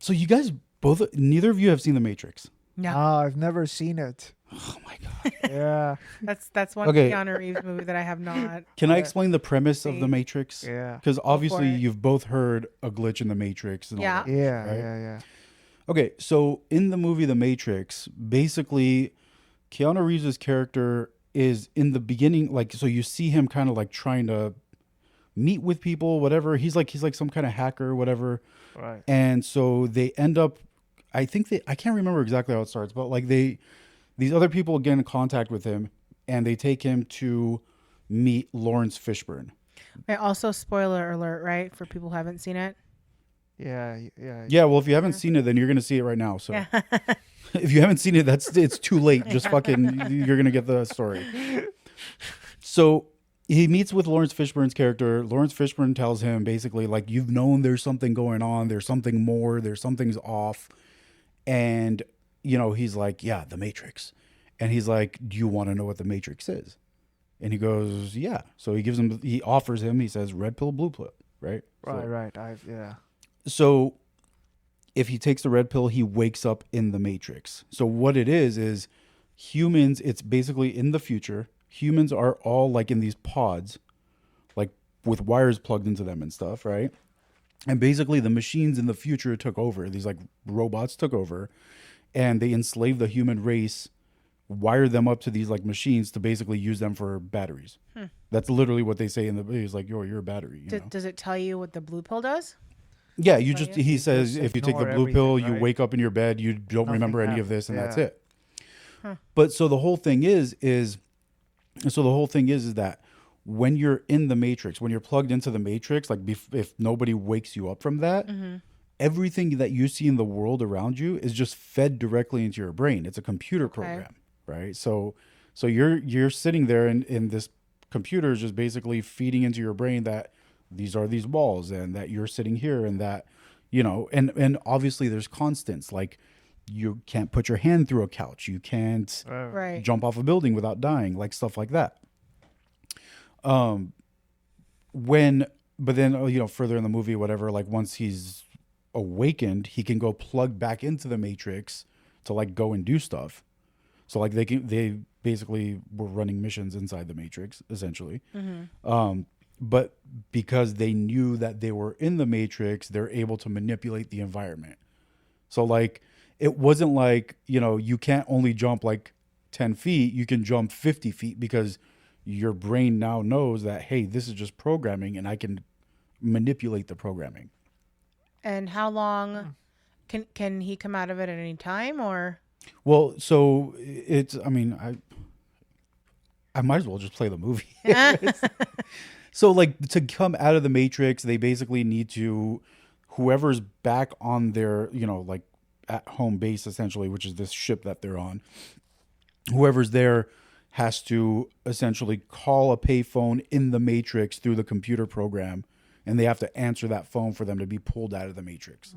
So you guys both, neither of you have seen The Matrix. No, I've never seen it. Oh my God. Yeah. that's one Okay. Keanu Reeves movie that I have not. Can I Yeah. explain the premise of The See? Matrix? Yeah. Because obviously it. you've both heard a glitch in The Matrix. And Yeah. all that, Yeah. right? Yeah. Okay, so in the movie The Matrix, basically Keanu Reeves' character is in the beginning, like, so you see him kind of like trying to meet with people, whatever. He's like some kind of hacker, whatever. Right. And so they end up, I can't remember exactly how it starts, but like these other people get in contact with him and they take him to meet Lawrence Fishburne. Okay, also, spoiler alert, right? For people who haven't seen it. Yeah. Yeah. Yeah, well, if you haven't seen it, then you're going to see it right now. So Yeah. if you haven't seen it, it's too late. Just fucking, you're going to get the story. So he meets with Lawrence Fishburne's character. Lawrence Fishburne tells him basically, like, you've known there's something going on. There's something more. There's something's off. And, you know, he's like, yeah, the Matrix. And he's like, do you want to know what the Matrix is? And he goes, yeah. So he offers him, he says, red pill, blue pill, right? Right. So, So if he takes the red pill, he wakes up in the Matrix. So what it is humans, it's basically in the future. Humans are all like in these pods, like with wires plugged into them and stuff, right? And basically the machines in the future took over. These like robots took over and they enslaved the human race, wired them up to these like machines to basically use them for batteries. That's literally what they say in the movie. He's like, you're a battery. You know? Does it tell you what the blue pill does? Yeah, you? he says just if you take the ignore blue pill, everything, you right? wake up in your bed, you don't remember any of this, and that's Yeah. it. But so the whole thing is that when you're in the Matrix, when you're plugged into the Matrix, like if nobody wakes you up from that, everything that you see in the world around you is just fed directly into your brain. It's a computer program, right? So you're sitting there and this computer is just basically feeding into your brain that these are these walls and that you're sitting here and that, you know, and obviously there's constants, like you can't put your hand through a couch, you can't Right. jump off a building without dying, like stuff like that. But then, you know, further in the movie, whatever, like once he's awakened, he can go plug back into the Matrix to like go and do stuff. So like they basically were running missions inside the Matrix essentially. But because they knew that they were in the Matrix, they're able to manipulate the environment. So like, it wasn't like, you know, you can't only jump like 10 feet, you can jump 50 feet because your brain now knows that, hey, this is just programming and I can manipulate the programming. And how long can he come out of it at any time, or? Well, so it's, I mean, I might as well just play the movie. So like to come out of the Matrix, they basically need to, whoever's back on their, you know, like at home base essentially, which is this ship that they're on, whoever's there has to essentially call a payphone in the Matrix through the computer program, and they have to answer that phone for them to be pulled out of the Matrix.